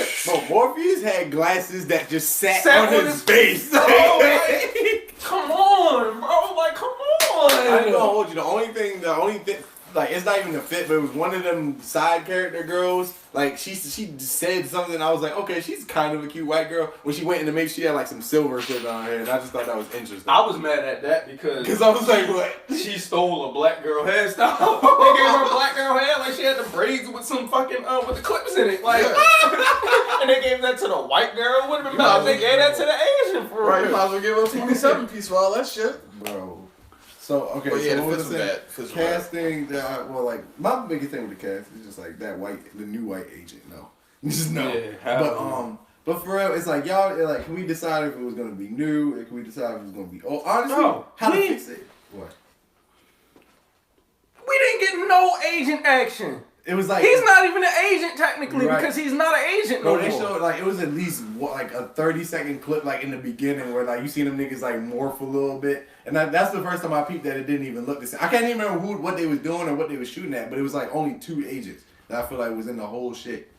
shit. Bro, Morpheus had glasses that just sat Sat on on his his- face. Oh, like, come on, bro. Like, come on. I ain't gonna hold you. The only thing, like, it's not even a fit, but it was one of them side character girls. Like, she said something, I was like, okay, she's kind of a cute white girl. When she went in the make, she had, like, some silver shit on her head, and I just thought that was interesting. I was mad at that because I was like, what? she stole a black girl hairstyle. They gave her a black girl hair, like she had the braids with some fucking, with the clips in it. Like, and they gave that to the white girl. Would have been better if they gave that to the Asian for real. Right, you might as well give her a 27-piece for all that shit. Bro. So, okay, But yeah, so the what fits was were it? bad. Casting, my biggest thing with the cast is just like the new white agent, no. Just no. Yeah, but for real, it's like, y'all, like, can we decide if it was going to be new, or can we decide if it was going to be old? Honestly, how to fix it? What? We didn't get no agent action. It was like... He's not even an agent technically Right. because he's not an agent no Bro, they more. showed, like, it was at least, like, a 30-second clip, like, in the beginning where, like, you see them niggas, like, morph a little bit. And that's the first time I peeped that it didn't even look the same. I can't even remember what they was doing or what they was shooting at, but it was, like, only 2 agents that I feel like was in the whole shit.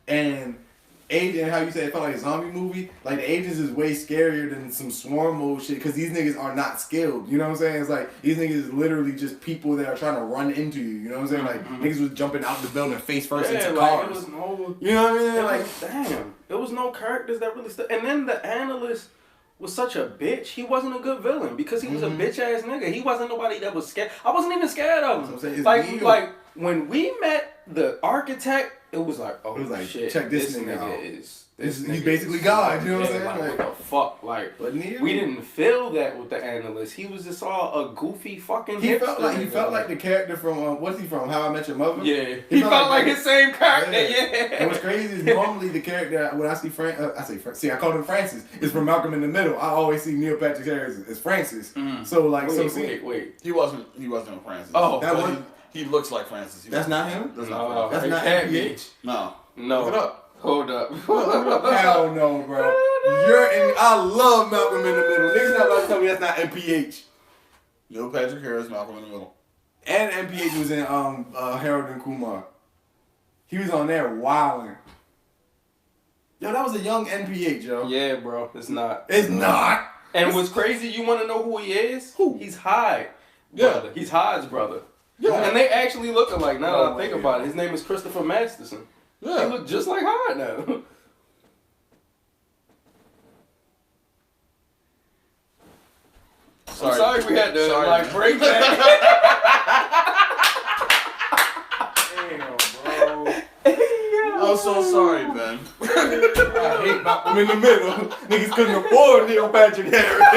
And Agent, how you say it felt like a zombie movie, like, the agents is way scarier than some swarm mode shit, because these niggas are not skilled, you know what I'm saying? It's like, these niggas is literally just people that are trying to run into you, you know what I'm saying? Like, niggas was jumping out the building face first into like, cars. it was no, You know what I mean? like, damn, there was no characters that really stood. And then the analyst was such a bitch. He wasn't a good villain because he was a bitch ass nigga. He wasn't nobody that was scared. I wasn't even scared of him. Saying, Like when we met the architect, it was like, oh, it was like, shit, check this nigga out. He's basically God, you know what I'm saying? Like, Like, what the fuck? Like, but Neo, we didn't feel that with the analyst. He was just all a goofy fucking he felt hipster like nigga. the character from what's he from? How I Met Your Mother. Yeah, he felt like his same character. Yeah. And what's crazy is normally the character when I see I call him Francis. Is from Malcolm in the Middle. I always see Neil Patrick Harris as Francis. So like, Wait. He wasn't a Francis. Oh, that one. He looks like Francis. That's not him. That's not That's it not can't be. NPH. No. No. Look it up. Hold up. Hell no, bro. I love Malcolm in the Middle. Niggas not about to tell me that's not MPH. Neil Patrick Harris, Malcolm in the Middle. And MPH was in Harold and Kumar. He was on there wilding. Yo, that was a young NPH, yo. Yeah, bro. It's not. It's not. And what's crazy, you want to know who he is? Who? He's Hyde. Yeah. Brother. He's Hyde's brother. Yeah. And they actually look alike now that I think yeah. about it. His name is Christopher Masterson. Yeah. He look just like Hyde now. I'm sorry we had to Sorry. break that. Damn, bro. I'm so sorry, Ben. I hate Malcolm in the Middle. Niggas couldn't afford Neil Patrick Harris.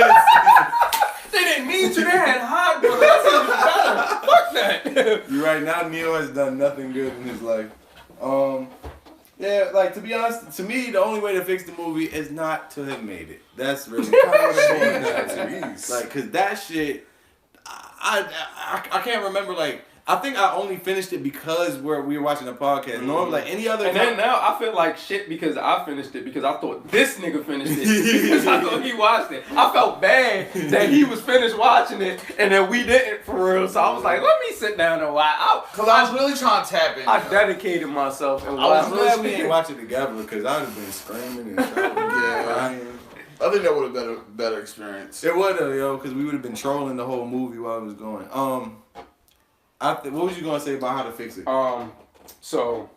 They didn't need you. They had Hyde, brother. That's even better. Fuck that. You're right, now Neil has done nothing good in his life. Yeah, like, to be honest, to me, the only way to fix the movie is not to have made it. That's really kind of what it boils down to. Like, cause that shit, I can't remember, like, I think I only finished it because we were watching a podcast. Normally, like, any other And then now I feel like shit because I finished it because I thought this nigga finished it because I thought he watched it. I felt bad that he was finished watching it and then we didn't for real. So I was like, let me sit down and watch. Because I was really trying to tap in. I dedicated myself and I'm watched glad we didn't watch it together because I would have been screaming and shouting and crying. I think that would have been a better experience. It would have, yo, because we would have been trolling the whole movie while it was going. What was you gonna say about how to fix it? So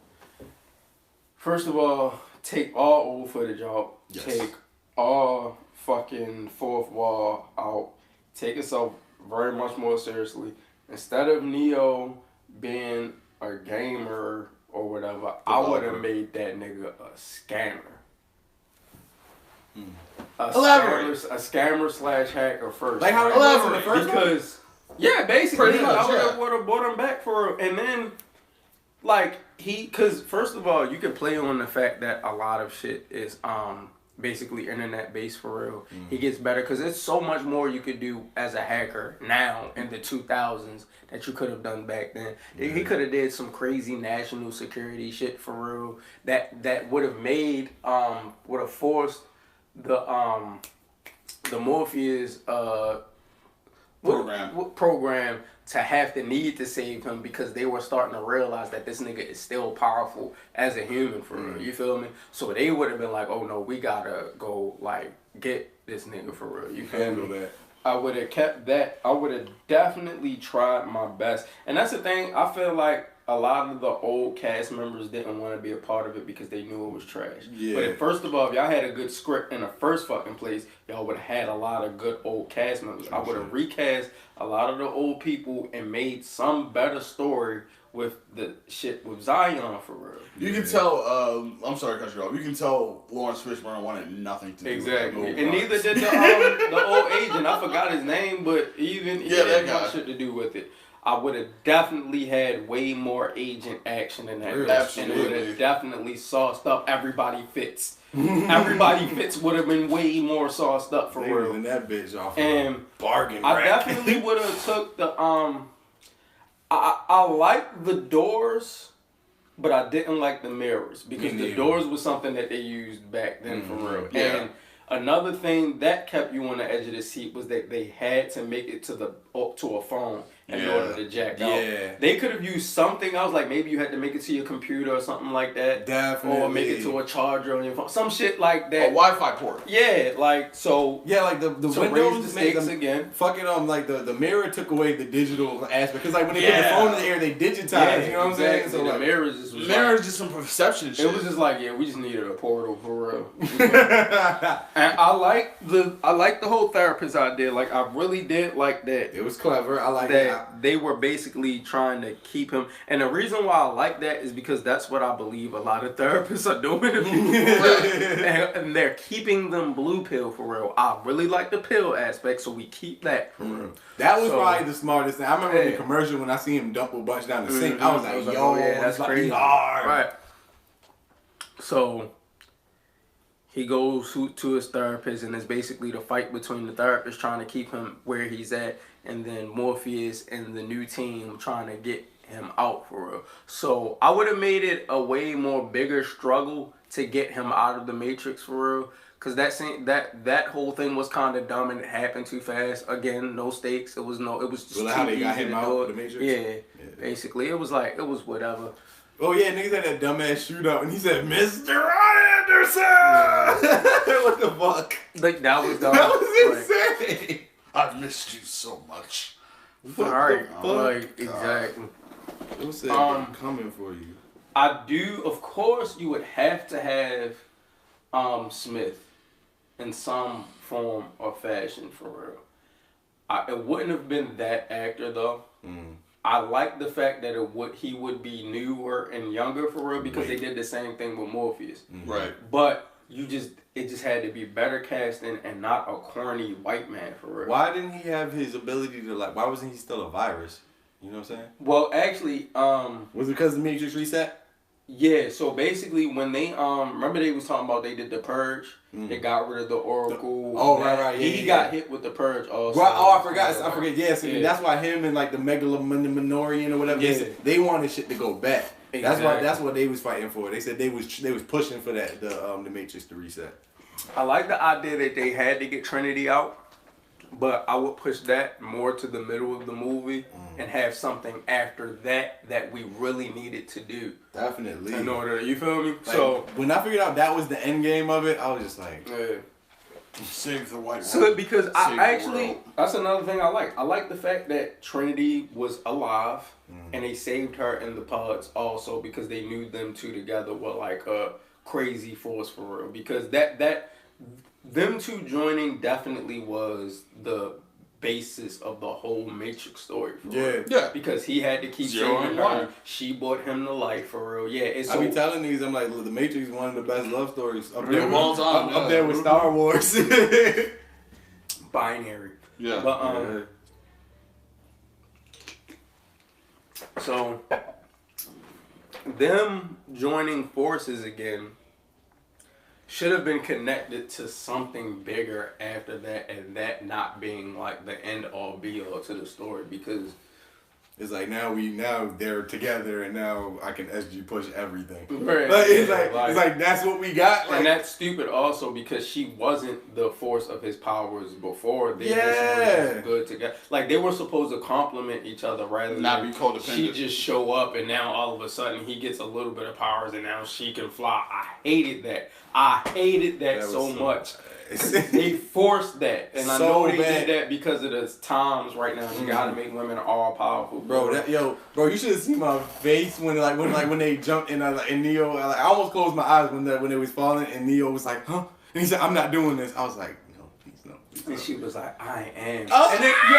first of all, take all old footage out. Yes. Take all fucking fourth wall out. Take yourself very much more seriously. Instead of Neo being a gamer or whatever, I would have made that nigga a scammer. Elaborate. A scammer / hacker first. Like how it was in the first one? Because yeah, basically, Pretty much, I would have brought him back for, and then, like, because first of all, you could play on the fact that a lot of shit is basically internet based for real. He gets better because there's so much more you could do as a hacker now in the 2000s that you could have done back then. He could have did some crazy national security shit for real that would have made would have forced the Morpheus program to have the need to save him because they were starting to realize that this nigga is still powerful as a human for real. You feel me? So they would have been like, oh no, we gotta go like get this nigga for real. You feel me? That. I would have kept that. I would have definitely tried my best. And that's the thing. I feel like a lot of the old cast members didn't want to be a part of it because they knew it was trash. Yeah. But first of all, if y'all had a good script in the first fucking place, y'all would have had a lot of good old cast members. I would have recast a lot of the old people and made some better story with the shit with Zion for real. You can tell, I'm sorry to cut you off, you can tell Lawrence Fishburne wanted nothing to do with that. Exactly. And neither did the old agent. I forgot his name, but he that had guy. shit to do with it. I would have definitely had way more agent action in that. Absolutely. And it would have definitely sauced up Everybody Fits. Everybody Fits would have been way more sauced up for real. And that bitch off And bargain. I rack. definitely would have took the I like the doors, but I didn't like the mirrors because the doors was something that they used back then for real. Yeah. And another thing that kept you on the edge of the seat was that they had to make it to a phone in order to jack out. Yeah. They could have used something else, like maybe you had to make it to your computer or something like that. Definitely. Or make it to a charger on your phone. Some shit like that. A Wi-Fi port. Yeah, like so. Yeah, like the To windows raise the made stakes them again. fucking like the mirror took away the digital aspect because like when they put the phone in the air they digitized. You know what I'm saying? So the like, mirrors just was Mirror like, is just some perception shit. it was just like, yeah, we just needed a portal for real. And I like the whole therapist idea. Like I really did like that. it was clever. I like That that. they were basically trying to keep him, and the reason why I like that is because that's what I believe a lot of therapists are doing to people, and they're keeping them blue pill for real. I really like the pill aspect, so we keep that for real. That was So- probably the smartest thing. I remember in the Yeah. commercial when I see him dump a bunch down the sink. I was like, oh, yo, yeah, that's like, crazy. hard. Right. So he goes to his therapist, and it's basically the fight between the therapist trying to keep him where he's at, and then Morpheus and the new team trying to get him out for real. So I would have made it a way more bigger struggle to get him out of the Matrix for real. Cause that whole thing was kind of dumb and it happened too fast. Again, no stakes. It was just Well, too how they got easy him to out do of it. the Matrix? Yeah, basically, it was whatever. Oh yeah, niggas had that dumbass shootout, and he said, "Mr. Anderson." What the fuck? Like that was dumb. That was Like, insane. I've missed you so much. Alright, fuck? like exactly. Who said coming for you? I do, of course, you would have to have Smith in some form or fashion for real. It wouldn't have been that actor though. I like the fact that he would be newer and younger for real because they did the same thing with Morpheus. Right. But it just had to be better casting and not a corny white man for real. Why didn't he have his ability to like? Why wasn't he still a virus? You know what I'm saying? Well, actually, Was it because the Matrix reset? yeah, so basically when they remember they was talking about they did the purge, they got rid of the Oracle. Right, yeah, he yeah. got hit with the purge also. Right, I forget. Yeah, so Yeah. that's why him and like the Megalomanorian or whatever Yeah. they wanted shit to go back. Exactly. That's what they was fighting for. They said they was pushing for that the Matrix to reset. I like the idea that they had to get Trinity out, but I would push that more to the middle of the movie and have something after that we really needed to do. Definitely. In order, you feel me? Like, So when I figured out that was the end game of it, I was just like, yeah. Save the white So world. because Save I the actually, world. that's another thing I like. I like the fact that Trinity was alive and they saved her in the pods also because they knew them two together were like a crazy force for real. Because them two joining definitely was the basis of the whole Matrix story for real. Yeah. Because he had to keep Zero saving and her. one. She brought him to life for real. Yeah. It's I be telling these, I'm like, look, the Matrix is one of the best love stories up there, Of all time, up there with Star Wars. binary. Yeah. But so them joining forces again should have been connected to something bigger after that, and that not being like the end all be all to the story, because It's like now they're together and now I can SG push everything. Right. Like, it's like that's what we got. Like, and that's stupid also because she wasn't the force of his powers before. They just were good together. Like they were supposed to complement each other rather than not be codependent. She just show up and now all of a sudden he gets a little bit of powers and now she can fly. I hated that so much. They forced that, and I know they did that because of the times right now. You gotta make women all powerful, bro. You should have seen my face when they jumped in, and Neo. Like, I almost closed my eyes when they was falling, and Neo was like, "Huh?" And he said, "I'm not doing this." I was like, "No, please, no." Please, no. And she was like, "I am." Oh. And then, you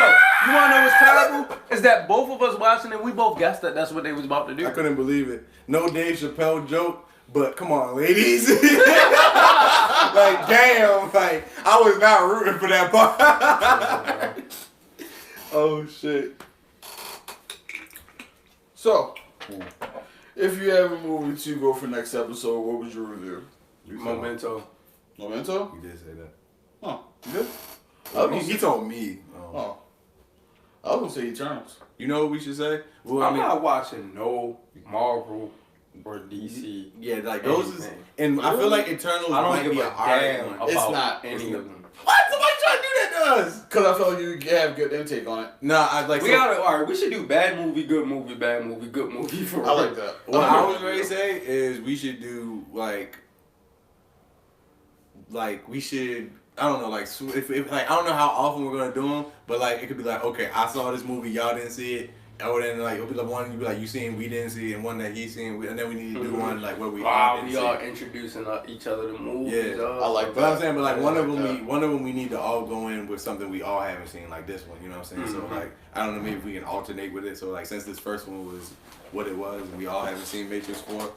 wanna know what's terrible? Is that both of us watching it, we both guessed that that's what they was about to do. I couldn't believe it. No Dave Chappelle joke. But come on, ladies. Like, damn. Like, I was not rooting for that part. Oh, shit. So, if you have a movie to go for next episode, what was your review? Memento. Memento? You did say that. Huh. You did? He told me. Oh. I was going to say Eternals. You know what we should say? Well, I'm not watching no Marvel or DC. Yeah, like those is, and I feel like Eternals might be an damn one. it's not any of them. What? Somebody trying to do that to us? Because I feel like you have good intake on it. Nah, I like. Alright, we should do bad movie, good movie, bad movie, good movie for. I like that. What I was ready to say is we should do like we should. I don't know, like if like I don't know how often we're gonna do them, but like it could be like, okay, I saw this movie, y'all didn't see it. Or then like it'll be the one you be like you seen we didn't see and one that he seen and then we need to do one like where we all didn't see. Introducing each other to movies. Yeah, I like that. But I'm saying, but like one of them we need to all go in with something we all haven't seen, like this one. You know what I'm saying? So like I don't know, maybe we can alternate with it. So like since this first one was what it was and we all haven't seen Matrix 4.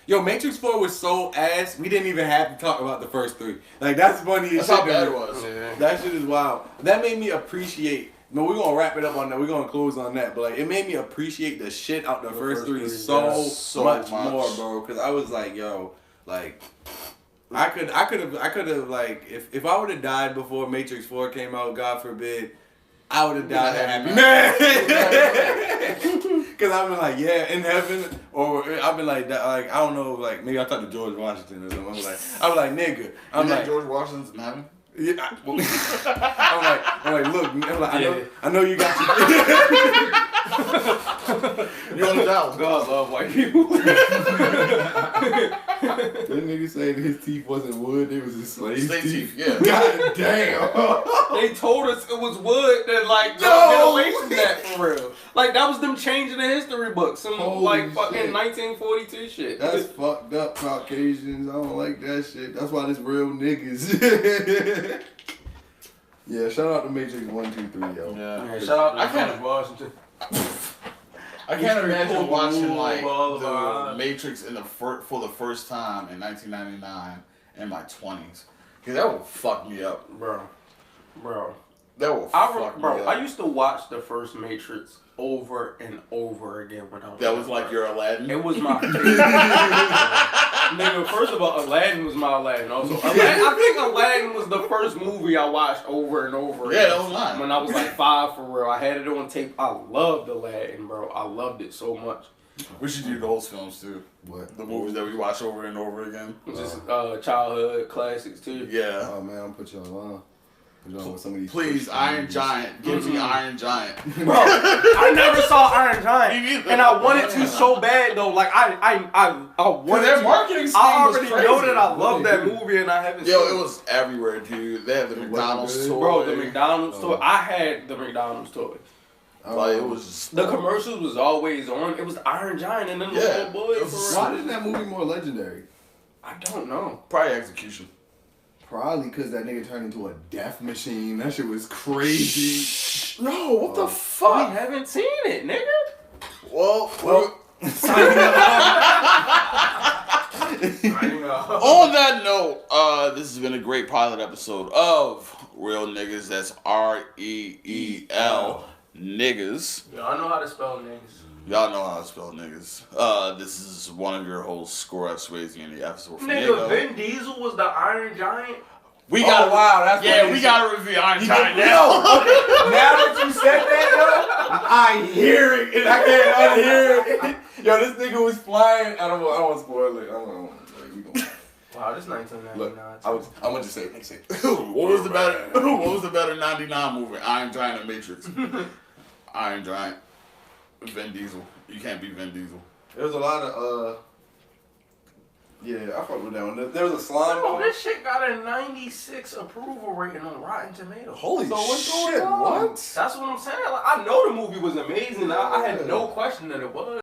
Yo, Matrix 4 was so ass. We didn't even have to talk about the first 3. Like that's funny as shit. That's how bad it was. Yeah. That shit is wild. That made me appreciate. No, we're gonna wrap it up on that. We're gonna close on that. But like, it made me appreciate the shit out the first 3 so much more, bro. Cause I was like, yo, like, I could have like, if I would have died before Matrix 4 came out, God forbid, I would have died a happy man. Cause I've been like, yeah, in heaven, or I've been like, I don't know, like maybe I talked to George Washington or something. I was like, nigga, I'm like George Washington's in heaven. Yeah, I'm like, look, I know you got your. You're on the Dallas. God love white people. That nigga said his teeth wasn't wood; they was his slave teeth. Yeah. God damn. They told us it was wood. That like get away from that for real. Like that was them changing the history books. Some like fucking 1942 shit. That's fucked up, Caucasians. I don't like that shit. That's why this real niggas. Yeah, shout out to Matrix 1, 2, 3, yo. Yeah, shout out to George Washington. I can't imagine watching like the Matrix for the first time in 1999 in my 20s. Cause that would fuck me up, bro. That will fuck me up. I used to watch the first Matrix over and over again when I was. That was like your Aladdin. It was my. Nigga, first of all, Aladdin was my Aladdin. Also, I think Aladdin was the first movie I watched over and over again. Yeah, that was mine. When I was like 5 for real, I had it on tape. I loved Aladdin, bro. I loved it so much. We should do those films too. What? The movies that we watch over and over again. Just childhood classics too. Yeah. Oh man, I'm put you on. Please, Iron Giant. Give me Iron Giant. Bro, I never saw Iron Giant. And I wanted to so bad though. Like I wanted their to. marketing scheme I already was crazy. know that I love that movie and I haven't seen Yo, it was everywhere, dude. They had the McDonald's toy. Bro, the McDonald's toy. I had the McDonald's toy. Like it was just, the commercials was always on. It was Iron Giant and then the little boy. Why isn't that movie more legendary? I don't know. Probably execution. Probably because that nigga turned into a death machine. That shit was crazy. No, what the fuck? We haven't seen it, nigga. Well. On that note, this has been a great pilot episode of Real Niggas. That's REEL niggas. Y'all know how to spell niggas. Y'all know how to spell niggas. This is one of your hosts, Score at Swayze, and the episode for Nigga, Vin Diesel was the Iron Giant. We got wow, that's yeah, we got to review Iron Giant Yo, now. okay, now that you said that, yo, I hear it and I can't unhear it. Yo, this nigga was flying. I don't want to spoil it. I don't want to. Wow, this 1999. Look, I'm gonna just say, What was the better 99 movie? Iron Giant or Matrix? Iron Giant. Vin Diesel. You can't beat Vin Diesel. There was a lot of yeah, I fuck with that one. There was a slime. Oh, this shit got a 96 approval rating on Rotten Tomatoes. Holy so what's going shit! on? What? That's what I'm saying. Like, I know the movie was amazing. I had no question that it was.